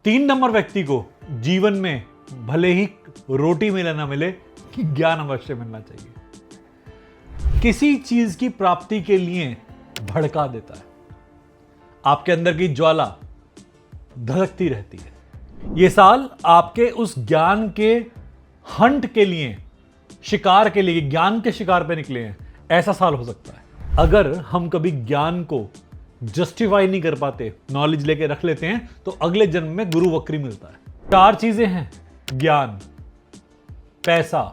3 number व्यक्ति को जीवन में भले ही रोटी मिले ना मिले कि ज्ञान अवश्य मिलना चाहिए। किसी चीज की प्राप्ति के लिए भड़का देता है। आपके अंदर की ज्वाला धड़कती रहती है। यह साल आपके उस ज्ञान के हंट के लिए, शिकार के लिए, ज्ञान के शिकार पे निकले हैं, ऐसा साल हो सकता है। अगर हम कभी ज्ञान को जस्टिफाई नहीं कर पाते, नॉलेज लेके रख लेते हैं, तो अगले जन्म में गुरु वक्री मिलता है। 4 चीजें हैं: ज्ञान, पैसा,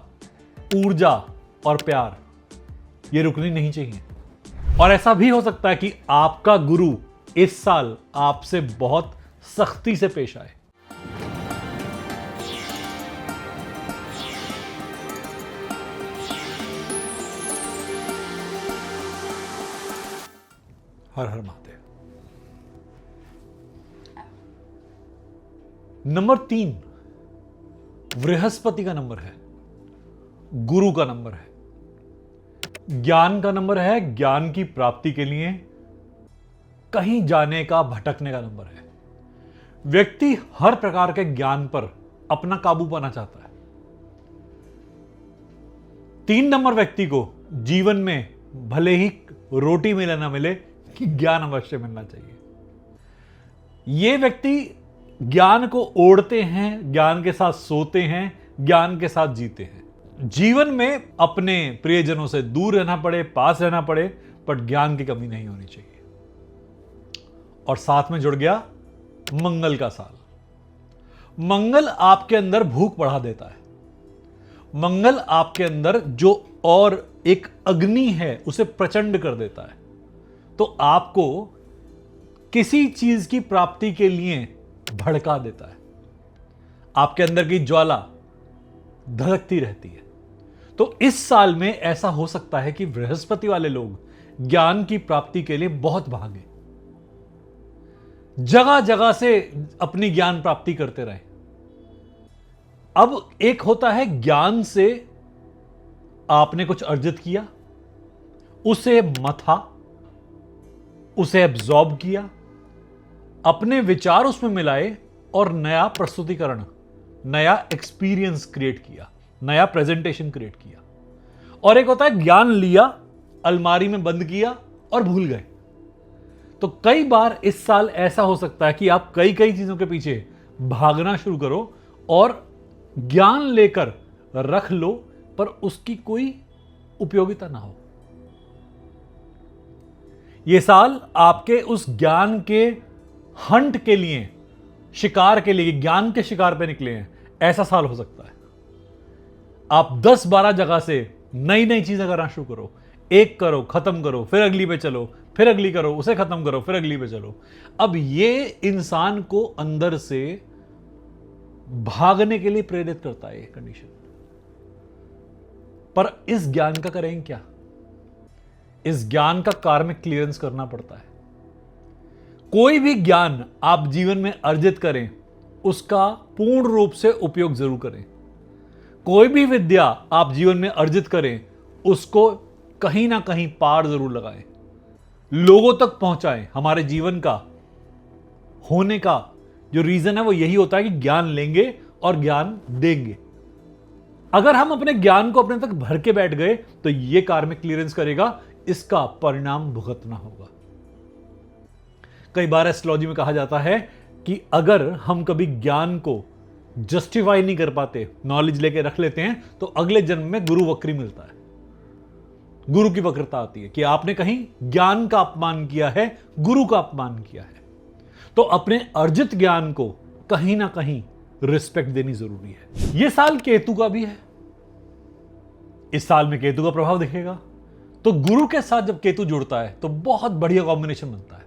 ऊर्जा और प्यार। ये रुकनी नहीं चाहिए। और ऐसा भी हो सकता है कि आपका गुरु इस साल आपसे बहुत सख्ती से पेश आए। हर हर महादेव। नंबर 3 बृहस्पति का नंबर है, गुरु का नंबर है, ज्ञान का नंबर है, ज्ञान की प्राप्ति के लिए कहीं जाने का, भटकने का नंबर है। व्यक्ति हर प्रकार के ज्ञान पर अपना काबू पाना चाहता है। 3 नंबर व्यक्ति को जीवन में भले ही रोटी मिले ना मिले कि ज्ञान अवश्य मिलना चाहिए। ये व्यक्ति ज्ञान को ओढ़ते हैं, ज्ञान के साथ सोते हैं, ज्ञान के साथ जीते हैं। जीवन में अपने प्रियजनों से दूर रहना पड़े, पास रहना पड़े, पर ज्ञान की कमी नहीं होनी चाहिए। और साथ में जुड़ गया मंगल का साल। मंगल आपके अंदर भूख बढ़ा देता है। मंगल आपके अंदर जो और एक अग्नि है उसे प्रचंड कर देता है। तो आपको किसी चीज की प्राप्ति के लिए भड़का देता है। आपके अंदर की ज्वाला धड़कती रहती है। तो इस साल में ऐसा हो सकता है कि बृहस्पति वाले लोग ज्ञान की प्राप्ति के लिए बहुत भागे, जगह जगह से अपनी ज्ञान प्राप्ति करते रहे। अब एक होता है ज्ञान से आपने कुछ अर्जित किया, उसे मथा, उसे एब्जॉर्ब किया, अपने विचार उसमें मिलाए और नया प्रस्तुतिकरण, नया एक्सपीरियंस क्रिएट किया, नया प्रेजेंटेशन क्रिएट किया। और एक होता है ज्ञान लिया, अलमारी में बंद किया और भूल गए। तो कई बार इस साल ऐसा हो सकता है कि आप कई चीजों के पीछे भागना शुरू करो और ज्ञान लेकर रख लो, पर उसकी कोई उपयोगिता ना हो। यह साल आपके उस ज्ञान के हंट के लिए, शिकार के लिए, ज्ञान के शिकार पे निकले हैं, ऐसा साल हो सकता है। आप 10-12 जगह से नई नई चीजें करना शुरू करो। एक करो, खत्म करो, फिर अगली पे चलो, फिर अगली करो, उसे खत्म करो, फिर अगली पे चलो। अब ये इंसान को अंदर से भागने के लिए प्रेरित करता है ये कंडीशन। पर इस ज्ञान का करेंगे क्या? इस ज्ञान का कार्मिक क्लियरेंस करना पड़ता है। कोई भी ज्ञान आप जीवन में अर्जित करें, उसका पूर्ण रूप से उपयोग जरूर करें। कोई भी विद्या आप जीवन में अर्जित करें, उसको कहीं ना कहीं पार जरूर लगाएं, लोगों तक पहुंचाएं। हमारे जीवन का होने का जो रीजन है वो यही होता है कि ज्ञान लेंगे और ज्ञान देंगे। अगर हम अपने ज्ञान को अपने तक भर के बैठ गए तो यह कार्मिक क्लियरेंस करेगा, इसका परिणाम भुगतना होगा। कई बार एस्ट्रोलॉजी में कहा जाता है कि अगर हम कभी ज्ञान को जस्टिफाई नहीं कर पाते, नॉलेज लेके रख लेते हैं, तो अगले जन्म में गुरु वक्री मिलता है। गुरु की वक्रता आती है कि आपने कहीं ज्ञान का अपमान किया है, गुरु का अपमान किया है। तो अपने अर्जित ज्ञान को कहीं ना कहीं रिस्पेक्ट देनी जरूरी है। यह साल केतु का भी है। इस साल में केतु का प्रभाव दिखेगा। तो गुरु के साथ जब केतु जुड़ता है तो बहुत बढ़िया कॉम्बिनेशन बनता है।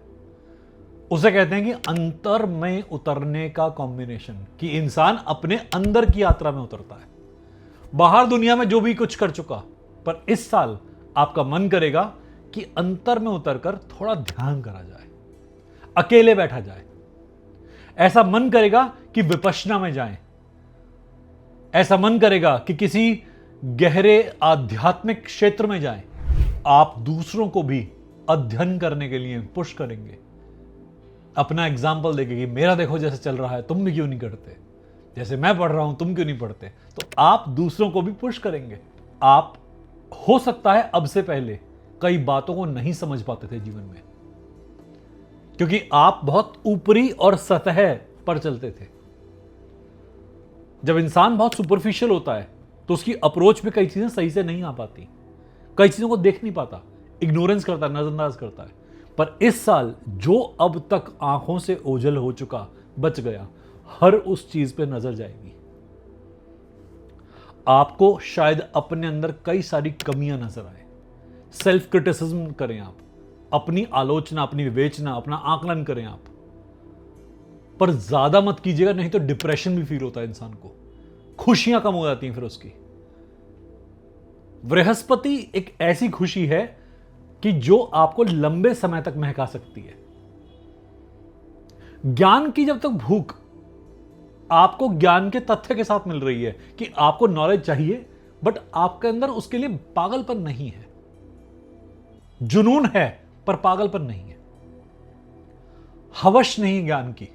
उसे कहते हैं कि अंतर में उतरने का कॉम्बिनेशन, कि इंसान अपने अंदर की यात्रा में उतरता है। बाहर दुनिया में जो भी कुछ कर चुका, पर इस साल आपका मन करेगा कि अंतर में उतरकर थोड़ा ध्यान करा जाए, अकेले बैठा जाए। ऐसा मन करेगा कि विपश्यना में जाएं। ऐसा मन करेगा कि किसी गहरे आध्यात्मिक क्षेत्र में जाएं। आप दूसरों को भी अध्ययन करने के लिए पुश करेंगे। अपना एग्जाम्पल देके कि मेरा देखो जैसे चल रहा है तुम भी क्यों नहीं करते, जैसे मैं पढ़ रहा हूं तुम क्यों नहीं पढ़ते, तो आप दूसरों को भी पुश करेंगे। आप हो सकता है अब से पहले कई बातों को नहीं समझ पाते थे जीवन में, क्योंकि आप बहुत ऊपरी और सतह पर चलते थे। जब इंसान बहुत सुपरफिशियल होता है तो उसकी अप्रोच में कई चीजें सही से नहीं आ पाती, कई चीजों को देख नहीं पाता, इग्नोरेंस करता है, नजरअंदाज करता है। पर इस साल जो अब तक आंखों से ओझल हो चुका बच गया, हर उस चीज पे नजर जाएगी। आपको शायद अपने अंदर कई सारी कमियां नजर आए, सेल्फ क्रिटिसिज्म करें आप, अपनी आलोचना, अपनी विवेचना, अपना आकलन करें आप, पर ज्यादा मत कीजिएगा, नहीं तो डिप्रेशन भी फील होता है इंसान को, खुशियां कम हो जाती हैं फिर उसकी। बृहस्पति एक ऐसी खुशी है कि जो आपको लंबे समय तक महका सकती है। ज्ञान की जब तक भूख आपको ज्ञान के तथ्य के साथ मिल रही है कि आपको नॉलेज चाहिए, बट आपके अंदर उसके लिए पागलपन नहीं है, जुनून है पर पागलपन नहीं है, हवस नहीं ज्ञान की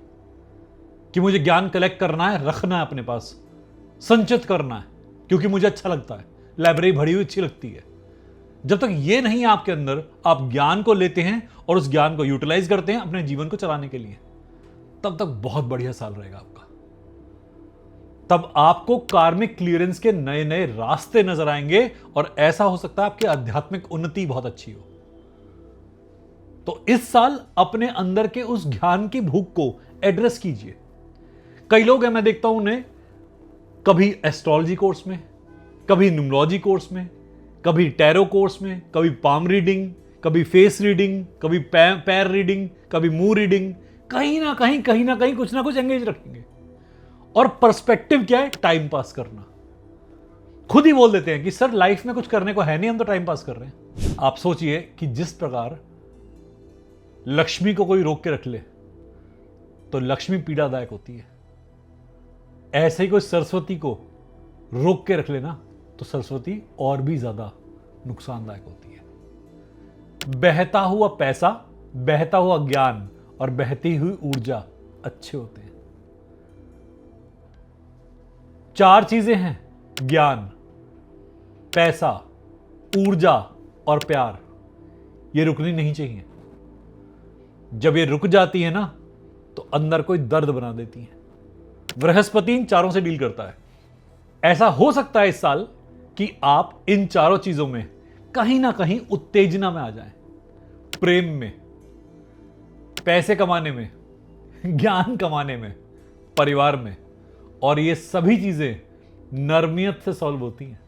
कि मुझे ज्ञान कलेक्ट करना है, रखना है अपने पास, संचित करना है क्योंकि मुझे अच्छा लगता है, लाइब्रेरी भरी हुई अच्छी लगती है। जब तक ये नहीं है आपके अंदर, आप ज्ञान को लेते हैं और उस ज्ञान को यूटिलाइज करते हैं अपने जीवन को चलाने के लिए, तब तक बहुत बढ़िया साल रहेगा आपका। तब आपको कार्मिक क्लियरेंस के नए नए रास्ते नजर आएंगे और ऐसा हो सकता है आपकी आध्यात्मिक उन्नति बहुत अच्छी हो। तो इस साल अपने अंदर के उस ज्ञान की भूख को एड्रेस कीजिए। कई लोग हैं, मैं देखता हूं उन्हें कभी एस्ट्रोलॉजी कोर्स में, कभी न्यूमरोलॉजी कोर्स में, कभी टैरो कोर्स में, कभी पाम रीडिंग, कभी फेस रीडिंग, कभी पैर रीडिंग, कभी मुंह रीडिंग, कहीं ना कहीं कुछ ना कुछ एंगेज रखेंगे। और पर्सपेक्टिव क्या है? टाइम पास करना। खुद ही बोल देते हैं कि सर लाइफ में कुछ करने को है नहीं, हम तो टाइम पास कर रहे हैं। आप सोचिए कि जिस प्रकार लक्ष्मी को कोई रोक के रख ले तो लक्ष्मी पीड़ादायक होती है, ऐसे ही कोई सरस्वती को रोक के रख लेना तो सरस्वती और भी ज्यादा नुकसानदायक होती है। बहता हुआ पैसा, बहता हुआ ज्ञान और बहती हुई ऊर्जा अच्छे होते हैं। 4 चीजें हैं, ज्ञान, पैसा, ऊर्जा और प्यार। ये रुकनी नहीं चाहिए। जब ये रुक जाती है ना तो अंदर कोई दर्द बना देती है। बृहस्पति इन चारों से डील करता है। ऐसा हो सकता है इस साल कि आप इन चारों चीजों में कहीं ना कहीं उत्तेजना में आ जाएं, प्रेम में, पैसे कमाने में, ज्ञान कमाने में, परिवार में, और ये सभी चीजें नरमियत से सॉल्व होती हैं।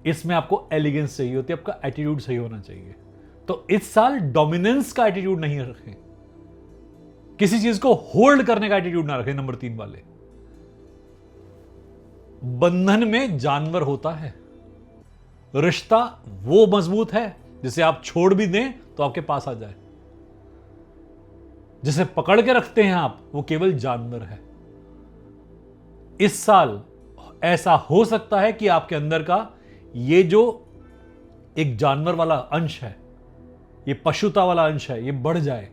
इसमें आपको एलिगेंस चाहिए होती है, आपका एटीट्यूड सही होना चाहिए। तो इस साल डोमिनेंस का एटीट्यूड नहीं रखें, किसी चीज को होल्ड करने का एटीट्यूड ना रखें। नंबर 3 वाले, बंधन में जानवर होता है, रिश्ता वो मजबूत है जिसे आप छोड़ भी दें तो आपके पास आ जाए, जिसे पकड़ के रखते हैं आप वो केवल जानवर है। इस साल ऐसा हो सकता है कि आपके अंदर का ये जो एक जानवर वाला अंश है, ये पशुता वाला अंश है, ये बढ़ जाए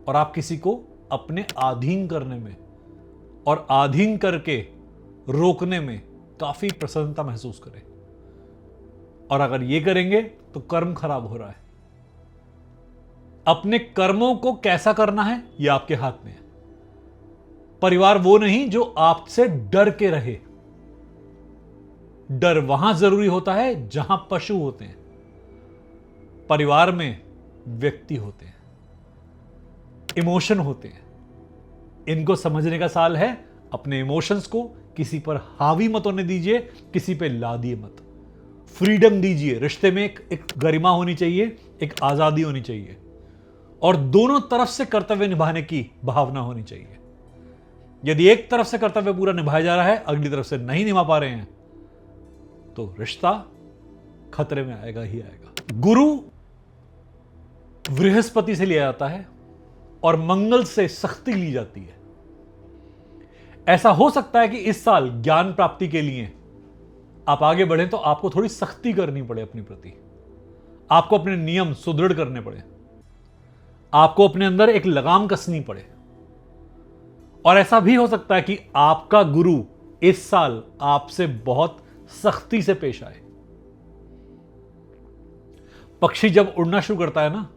और आप किसी को अपने अधीन करने में और अधीन करके रोकने में काफी प्रसन्नता महसूस करें। और अगर ये करेंगे तो कर्म खराब हो रहा है। अपने कर्मों को कैसा करना है ये आपके हाथ में है। परिवार वो नहीं जो आपसे डर के रहे। डर वहां जरूरी होता है जहां पशु होते हैं, परिवार में व्यक्ति होते हैं, इमोशन होते हैं। इनको समझने का साल है। अपने इमोशंस को किसी पर हावी मत होने दीजिए, किसी पे लादिए मत, फ्रीडम दीजिए। रिश्ते में एक गरिमा होनी चाहिए, एक आजादी होनी चाहिए और दोनों तरफ से कर्तव्य निभाने की भावना होनी चाहिए। यदि एक तरफ से कर्तव्य पूरा निभाया जा रहा है, अगली तरफ से नहीं निभा पा रहे हैं, तो रिश्ता खतरे में आएगा ही आएगा। गुरु बृहस्पति से लिया जाता है और मंगल से सख्ती ली जाती है। ऐसा हो सकता है कि इस साल ज्ञान प्राप्ति के लिए आप आगे बढ़ें तो आपको थोड़ी सख्ती करनी पड़े अपने प्रति, आपको अपने नियम सुदृढ़ करने पड़े, आपको अपने अंदर एक लगाम कसनी पड़े। और ऐसा भी हो सकता है कि आपका गुरु इस साल आपसे बहुत सख्ती से पेश आए। पक्षी जब उड़ना शुरू करता है ना,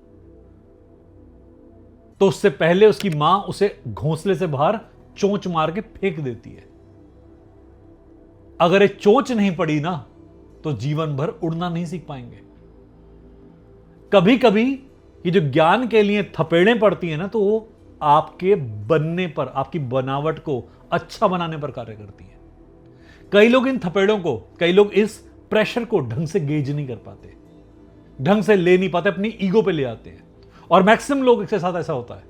तो उससे पहले उसकी मां उसे घोंसले से बाहर चोंच मार के फेंक देती है। अगर ये चोंच नहीं पड़ी ना, तो जीवन भर उड़ना नहीं सीख पाएंगे। कभी कभी ये जो ज्ञान के लिए थपेड़ें पड़ती है ना, तो वो आपके बनने पर, आपकी बनावट को अच्छा बनाने पर कार्य करती है। कई लोग इन थपेड़ों को, कई लोग इस प्रेशर को ढंग से गेज नहीं कर पाते, ढंग से ले नहीं पाते, अपनी ईगो पे ले आते हैं। और मैक्सिमम लोग के साथ ऐसा होता है,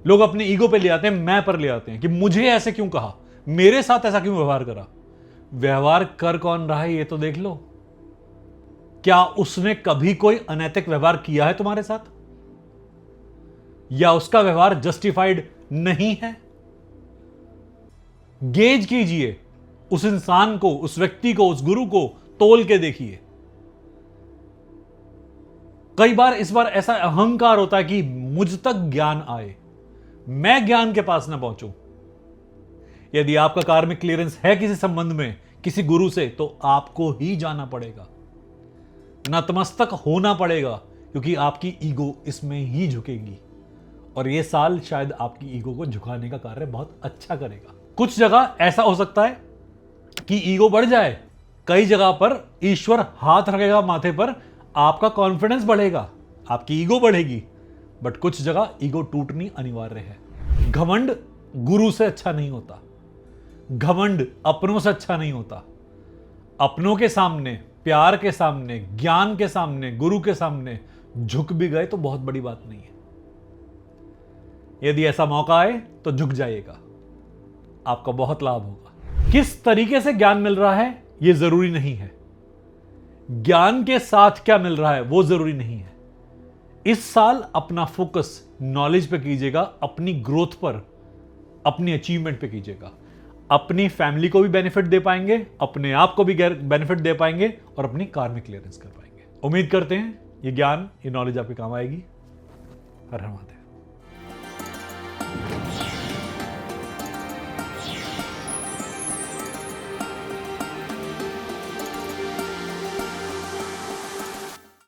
लोग अपने ईगो पे ले आते हैं, मैं पर ले आते हैं कि मुझे ऐसे क्यों कहा, मेरे साथ ऐसा क्यों व्यवहार करा। व्यवहार कर कौन रहा है ये तो देख लो। क्या उसने कभी कोई अनैतिक व्यवहार किया है तुम्हारे साथ, या उसका व्यवहार जस्टिफाइड नहीं है? गेज कीजिए उस इंसान को, उस व्यक्ति को, उस गुरु को तोल के देखिए। कई बार इस बार ऐसा अहंकार होता है कि मुझ तक ज्ञान आए, मैं ज्ञान के पास ना पहुंचूं। यदि आपका कार्मिक क्लियरेंस है किसी संबंध में, किसी गुरु से, तो आपको ही जाना पड़ेगा, नतमस्तक होना पड़ेगा, क्योंकि आपकी ईगो इसमें ही झुकेगी। और यह साल शायद आपकी ईगो को झुकाने का कार्य बहुत अच्छा करेगा। कुछ जगह ऐसा हो सकता है कि ईगो बढ़ जाए, कई जगह पर ईश्वर हाथ रखेगा माथे पर, आपका कॉन्फिडेंस बढ़ेगा, आपकी ईगो बढ़ेगी। बट कुछ जगह ईगो टूटनी अनिवार्य है। घमंड गुरु से अच्छा नहीं होता, घमंड अपनों से अच्छा नहीं होता। अपनों के सामने, प्यार के सामने, ज्ञान के सामने, गुरु के सामने झुक भी गए तो बहुत बड़ी बात नहीं है। यदि ऐसा मौका आए तो झुक जाइएगा, आपका बहुत लाभ होगा। किस तरीके से ज्ञान मिल रहा है यह जरूरी नहीं है, ज्ञान के साथ क्या मिल रहा है वो जरूरी नहीं है। इस साल अपना फोकस नॉलेज पे कीजिएगा, अपनी ग्रोथ पर, अपनी अचीवमेंट पे कीजिएगा। अपनी फैमिली को भी बेनिफिट दे पाएंगे, अपने आप को भी बेनिफिट दे पाएंगे, और अपनी कार्मिक क्लियरेंस कर पाएंगे। उम्मीद करते हैं ये ज्ञान, ये नॉलेज आपके काम आएगी। हर हर महादेव।